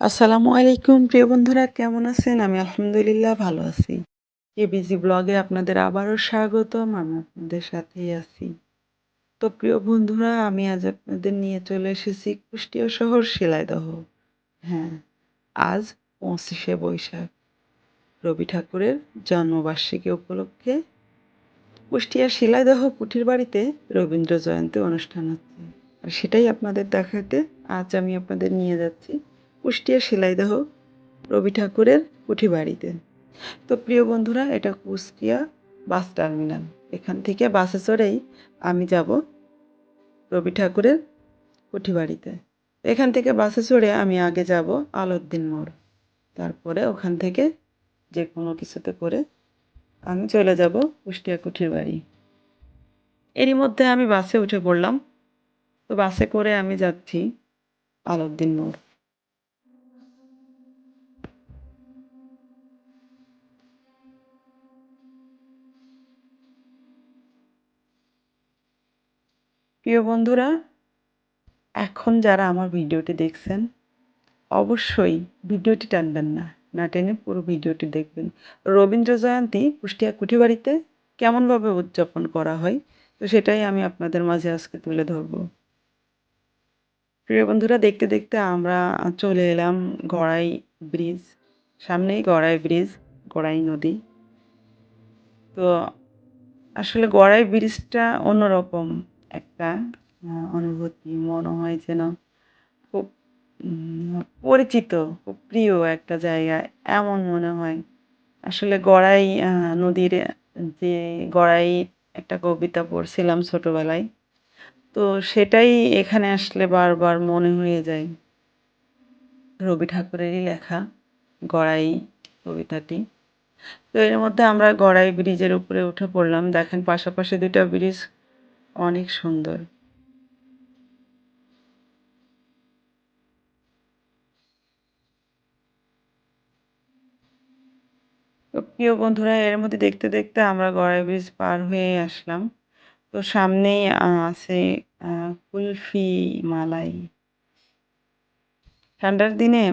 আসসালামু আলাইকুম প্রিয় বন্ধুরা কেমন আছেন? আমি আলহামদুলিল্লাহ ভালো আছি। কেবিজি ব্লগে আপনাদের আবারও স্বাগতম। আমি আপনাদের সাথেই আছি। তো প্রিয় বন্ধুরা আমি আজ আপনাদের নিয়ে চলে এসেছি কুষ্টিয়া শহর শিলাইদহ। হ্যাঁ, আজ ২৫শে বৈশাখ রবি ঠাকুরের জন্মবার্ষিকী উপলক্ষে কুষ্টিয়া শিলাইদহ কুঠির বাড়িতে রবীন্দ্র জয়ন্তী অনুষ্ঠান হচ্ছে। আর সেটাই আপনাদের দেখাতে আজ আমি আপনাদের নিয়ে যাচ্ছি কুষ্টিয়া শিলাইদহ রবি ঠাকুরের কুঠি বাড়িতে। তো প্রিয় বন্ধুরা এটা কুষ্টিয়া বাস টার্মিনাল। এখান থেকে বাসে চড়েই আমি যাব রবি ঠাকুরের কুঠি বাড়িতে। এখান থেকে বাসে চড়ে আমি আগে যাব আলাউদ্দিন মোড়। তারপরে ওখান থেকে যে কোনো কিছুতে করে আমি চলে যাব কুষ্টিয়া কুঠির বাড়ি। এরই মধ্যে আমি বাসে উঠে পড়লাম। তো বাসে করে আমি যাচ্ছি আলাউদ্দিন মোড়। প্রিয় বন্ধুরা এখন যারা আমার ভিডিওটি দেখছেন অবশ্যই ভিডিওটি টানবেন না, না টেনে পুরো ভিডিওটি দেখবেন। রবীন্দ্র জয়ন্তী কুষ্টিয়া কুঠিবাড়িতে কেমনভাবে উদযাপন করা হয় তো সেটাই আমি আপনাদের মাঝে আজকে তুলে ধরব। প্রিয় বন্ধুরা দেখতে দেখতে আমরা চলে এলাম গড়াই ব্রিজ। সামনেই গড়াই ব্রিজ, গড়াই নদী। তো আসলে গড়াই ব্রিজটা অন্যরকম একটা অনুভূতি, মনে হয় যেন খুব পরিচিত, খুব প্রিয় একটা জায়গা এমন মনে হয়। আসলে গড়াই নদীর যে গড়াই একটা কবিতা পড়ছিলাম ছোটবেলায়। তো সেটাই এখানে আসলে বারবার মনে হয়ে যায়। রবি ঠাকুরেরই লেখা গড়াই কবিতাটি। তো এর মধ্যে আমরা গড়াই ব্রিজের উপরে উঠে পড়লাম। দেখেন পাশাপাশি দুইটা ব্রিজ অনেক সুন্দর। তো প্রিয় বন্ধুরা এর মধ্যে দেখতে দেখতে আমরা গড়াই ব্রিজ পার হয়ে আসলাম। তো সামনেই আছে কুলফি মালাই। ঠান্ডার দিনে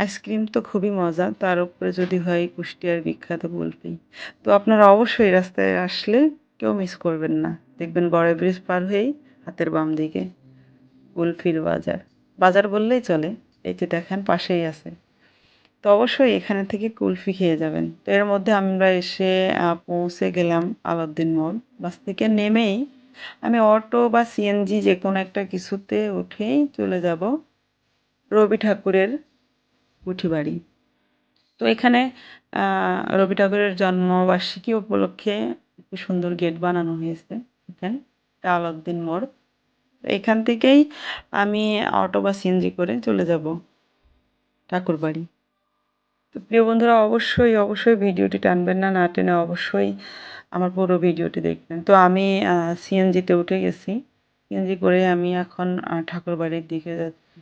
আইসক্রিম তো খুবই মজা, তার উপরে যদি হয় কুষ্টিয়ার বিখ্যাত কুলফি। তো আপনারা অবশ্যই রাস্তায় আসলে কেউ মিস করবেন না। দেখবেন গড়াই ব্রিজ পার হয়েই হাতের বাম দিকে কুলফির বাজার। বাজার বললেই চলে, এই যে দেখেন পাশেই আছে। তো অবশ্যই এখানে থেকে কুলফি খেয়ে যাবেন। তো এর মধ্যে আমরা এসে পৌঁছে গেলাম আলাউদ্দিন মোড়। বাস থেকে নেমেই আমি অটো বা সিএনজি যে কোনো একটা কিছুতে উঠেই চলে যাব রবি ঠাকুরের কুঠি বাড়ি। তো এখানে রবি ঠাকুরের জন্মবার্ষিকী উপলক্ষে একটি সুন্দর গেট বানানো হয়েছে। এখানে আলাউদ্দিন মোড়। তো এখান থেকেই আমি অটো বা সিএনজি করে চলে যাব ঠাকুর বাড়ি। তো প্রিয় বন্ধুরা অবশ্যই অবশ্যই ভিডিওটি টানবেন না, না টেনে অবশ্যই আমার পুরো ভিডিওটি দেখবেন। তো আমি সিএনজিতে উঠে গেছি। সিএনজি করে আমি এখন ঠাকুরবাড়ির দিকে যাচ্ছি।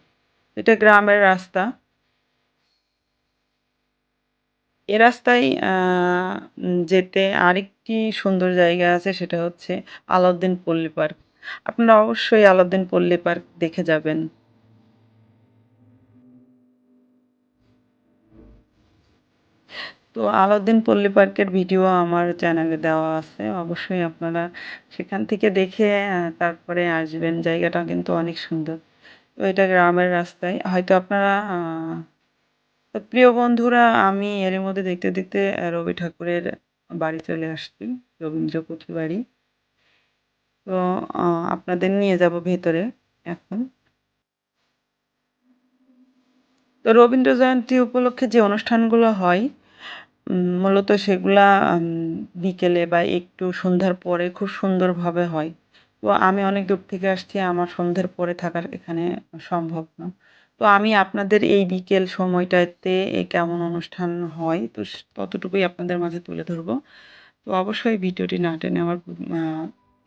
এটা গ্রামের রাস্তা। এ রাস্তায় যেতে আরেকটি সুন্দর জায়গা আছে, সেটা হচ্ছে আলাউদ্দিন পল্লী পার্ক। আপনারা অবশ্যই আলাউদ্দিন পল্লী পার্ক দেখে যাবেন। তো আলাউদ্দিন পল্লী পার্কের ভিডিও আমার চ্যানেলে দেওয়া আছে। অবশ্যই আপনারা সেখান থেকে দেখে তারপরে আসবেন। জায়গাটা কিন্তু অনেক সুন্দর। তো এটা গ্রামের রাস্তায়। হয়তো আপনারা তো প্রিয় বন্ধুরা আমি এর মধ্যে দেখতে দেখতে রবি ঠাকুরের বাড়ি চলে আসছি, রবীন্দ্র কুঠি বাড়ি। তো আপনাদের নিয়ে যাব ভেতরে এখন। তো রবীন্দ্র জয়ন্তী উপলক্ষে যে অনুষ্ঠানগুলো হয় মূলত সেগুলা বিকেলে বা একটু সন্ধ্যার পরে খুব সুন্দরভাবে হয়। তো আমি অনেক দূর থেকে আসছি, আমার সন্ধ্যের পরে থাকার এখানে সম্ভব না। তো আমি আপনাদের এই বিকেল সময়টাতে কেমন অনুষ্ঠান হয় তো ততটুকুই আপনাদের মাঝে তুলে ধরবো। তো অবশ্যই ভিডিওটি না টেনে আমার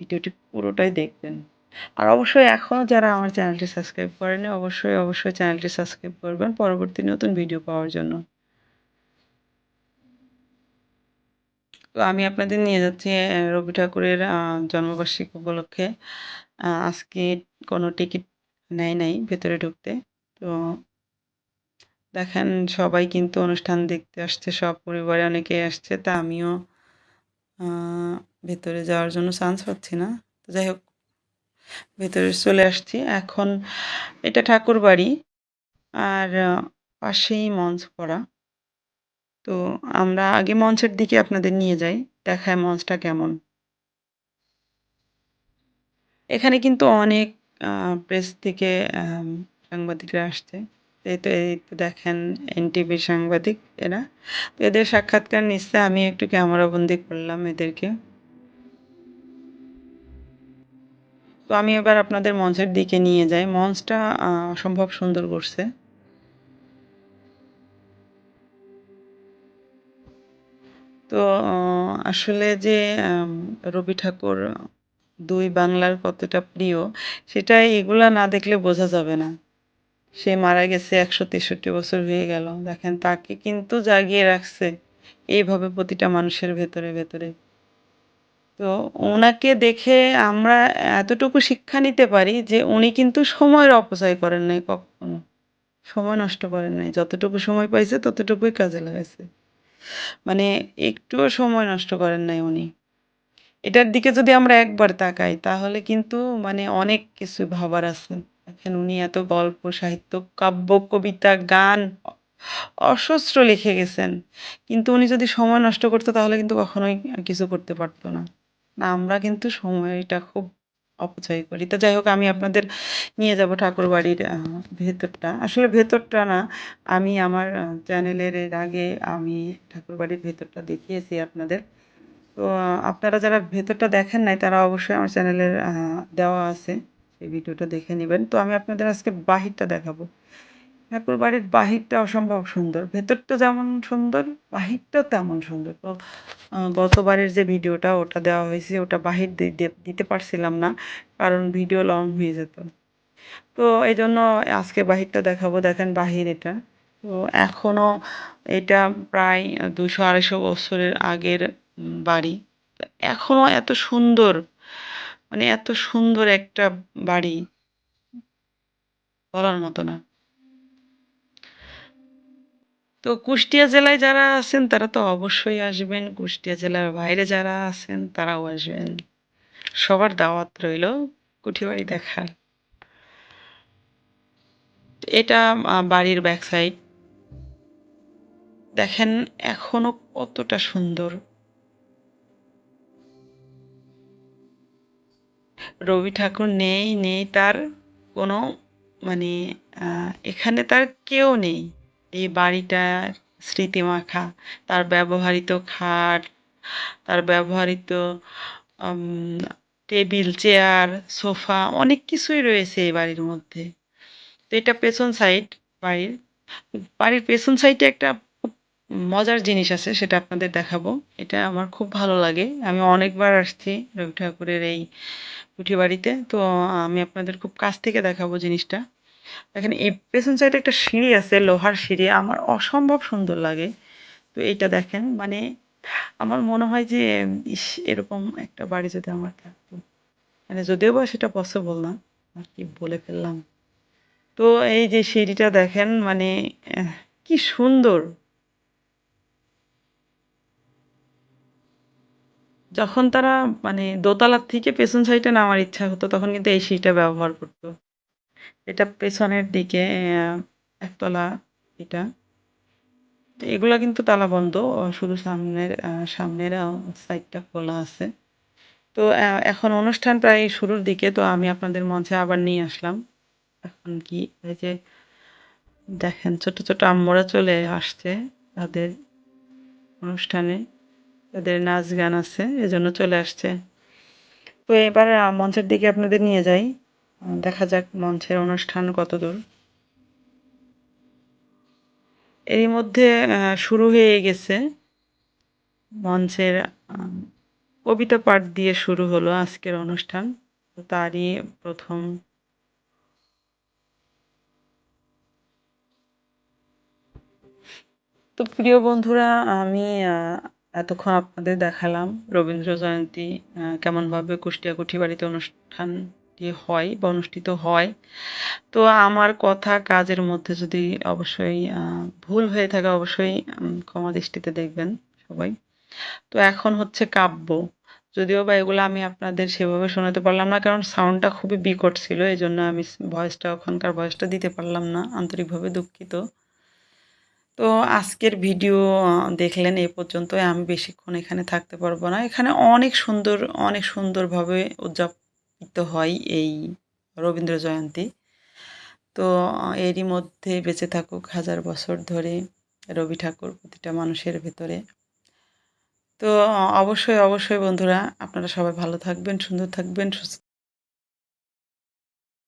ভিডিওটি পুরোটাই দেখবেন। আর অবশ্যই এখনও যারা আমার চ্যানেলটি সাবস্ক্রাইব করেনি অবশ্যই অবশ্যই চ্যানেলটি সাবস্ক্রাইব করবেন পরবর্তী নতুন ভিডিও পাওয়ার জন্য। তো আমি আপনাদের নিয়ে যাচ্ছি রবি ঠাকুরের জন্মবার্ষিকী উপলক্ষে। আজকে কোনো টিকিট নেয় নাই ভেতরে ঢুকতে। তো দেখেন সবাই কিন্তু অনুষ্ঠান দেখতে আসছে, সপরিবারে অনেকেই আসছে। তা আমিও আ ভেতরে যাওয়ার জন্য চান্স পাচ্ছি না। তো যাই হোক ভেতরে চলে আসছি। এখন এটা ঠাকুরবাড়ি আর পাশেই মঞ্চ করা। তো আমরা আগে মঞ্চের দিকে আপনাদের নিয়ে যাই। দেখাই মঞ্চটা কেমন। এখানে কিন্তু অনেক আ প্রেস থেকে আম সাংবাদিকরা আসছে। এই তো দেখেন এনটিভির সাংবাদিক এরা। তো এদের সাক্ষাৎকার নিচ্ছে। আমি একটু ক্যামেরাবন্দি করলাম এদেরকে। তো আমি এবার আপনাদের মঞ্চের দিকে নিয়ে যাই। মঞ্চটা অসম্ভব সুন্দর করছে। তো অ আসলে যে আম রবি ঠাকুর ২ বাংলার কতটা প্রিয় সেটা এগুলা না দেখলে বোঝা যাবে না। সে মারা গেছে ১৬৩ বছর হয়ে গেল। দেখেন তাকে কিন্তু জাগিয়ে রাখছে এইভাবে প্রতিটা মানুষের ভেতরে, ভেতরে। তো উনাকে দেখে আমরা এতটুকু শিক্ষা নিতে পারি যে উনি কিন্তু সময়ের অপচয় করেন নাই কখনো। সময় নষ্ট করেন নাই। যতটুকু সময় পাইছে ততটুকুই কাজে লাগাইছে। মানে একটুও সময় নষ্ট করেন নাই উনি। এটার দিকে যদি আমরা একবার তাকাই তাহলে কিন্তু মানে অনেক কিছু ভাবার আছে। দেখেন উনি এত গল্প, সাহিত্য, কাব্য, কবিতা, গান অসহস্র লিখে গেছেন। কিন্তু উনি যদি সময় নষ্ট করতো তাহলে কিন্তু কখনোই কিছু করতে পারত না। না আমরা কিন্তু সময়টা খুব অপচয় করি। তো যাই হোক আমি আপনাদের নিয়ে যাব ঠাকুরবাড়ির ভেতরটা। আসলে ভেতরটা না আমি আমার চ্যানেলের এর আগে আমি ঠাকুরবাড়ির ভেতরটা দেখিয়েছি আপনাদের। তো আপনারা যারা ভেতরটা দেখেন নাই তারা অবশ্যই আমার চ্যানেলের দেওয়া আছে। সেই ভিডিওটা দেখে নিবেন। তো আমি আপনাদের আজকে বাহিরটা দেখাবো। ঠাকুরবাড়ির বাহিরটা অসম্ভব সুন্দর। ভেতরটা যেমন সুন্দর, বাহিরটাও তেমন সুন্দর। তো গতবারের যে ভিডিওটা ওটা দেওয়া হয়েছে ওটা বাহির দিতে পারছিলাম না। কারণ ভিডিও লং হয়ে যেত। তো এজন্য আজকে বাহিরটা দেখাবো। দেখেন বাহির এটা। তো এখনো এটা প্রায় ২০০-২৫০ বছরের আগের বাড়ি। এখনো এত সুন্দর মানে এত সুন্দর একটা বাড়ি বলার মতো না। তো কুষ্টিয়া জেলায় যারা আছেন তারা তো অবশ্যই আসবেন। কুষ্টিয়া জেলার বাইরে যারা আছেন তারাও আসবেন। সবার দাওয়াত রইল কুঠিবাড়ি দেখার। এটা বাড়ির ব্যাক সাইড। দেখেন এখনো কতটা সুন্দর। রবি ঠাকুর নেই তার কোনো মানে এখানে তার কেউ নেই। এই বাড়িটার স্মৃতিমাখা। তার ব্যবহৃত খাট, তার ব্যবহৃত আম টেবিল, চেয়ার, সোফা অনেক কিছুই রয়েছে এই বাড়ির মধ্যে। তো এটা পেছন সাইড বাড়ির। বাড়ির পেছন সাইডে একটা খুব মজার জিনিস আছে সেটা আপনাদের দেখাবো। এটা আমার খুব ভালো লাগে। আমি অনেকবার আসছি রবি ঠাকুরের এই কুঠিবাড়িতে। তো আমি আপনাদের খুব কাছ থেকে দেখাবো জিনিসটা। দেখেন এই পেছন সাইডে একটা সিঁড়ি আছে, লোহার সিঁড়ি। আমার অসম্ভব সুন্দর লাগে। তো এইটা দেখেন মানে আমার মনে হয় যে ইস! এরকম একটা বাড়ি যদি আমার থাকতো। মানে যদিও বা সেটা পসিবল না। আর কি বলে ফেললাম। তো এই যে সিঁড়িটা দেখেন মানে এহ কি সুন্দর! যখন তারা মানে দোতলার থেকে পেছন সাইডে নামার ইচ্ছা হতো তখন কিন্তু এই সিঁড়িটা ব্যবহার করত। এটা পেছনের দিকে একতলা এটা। তো এগুলা কিন্তু তালা বন্ধ। শুধু সামনের সাইডটা খোলা আছে। তো এখন অনুষ্ঠান প্রায় শুরুর দিকে। তো আমি আপনাদের মঞ্চে আবার নিয়ে আসলাম। এখন কি এই যে দেখেন ছোট, ছোট আম্মুরা চলে আসছে তাদের অনুষ্ঠানে। তাদের নাচ গান আছে এজন্য চলে আসছে। তো এবার মঞ্চের দিকে আপনাদের নিয়ে যাই। দেখা যাক মঞ্চের অনুষ্ঠান কতদূর। এরই মধ্যে শুরু হয়ে গেছে মঞ্চের কবিতা পাঠ দিয়ে শুরু হলো আজকের অনুষ্ঠান। তো তারই ১ম তো প্রিয় বন্ধুরা আমি এতক্ষণ আপনাদের দেখালাম রবীন্দ্র জয়ন্তী কেমনভাবে কুষ্টিয়া কুঠিবাড়িতে অনুষ্ঠানটি কি হয় বা অনুষ্ঠিত হয়। তো আমার কথা কাজের মধ্যে যদি অবশ্যই ভুল হয়ে থাকে অবশ্যই ক্ষমা দৃষ্টিতে দেখবেন সবাই। তো এখন হচ্ছে কাব্য। যদিও বা এগুলো আমি আপনাদের সেভাবে শোনাতে পারলাম না কারণ সাউন্ডটা খুবই বিকট ছিল। এজন্য আমি ভয়েসটা ওখানকার ভয়েসটা দিতে পারলাম না। আন্তরিকভাবে দুঃখিত। তো আজকের ভিডিও দেখলেন এই পর্যন্তই। আমি বেশিক্ষণ এখানে থাকতে পারব না। এখানে অনেক সুন্দরভাবে উদযাপিত হয় এই রবীন্দ্র জয়ন্তী। তো এরই মধ্যে বেঁচে থাকুক হাজার বছর ধরে রবি ঠাকুর প্রতিটা মানুষের ভেতরে। তো অবশ্যই বন্ধুরা আপনারা সবাই ভালো থাকবেন, সুন্দর থাকবেন, সুস্থ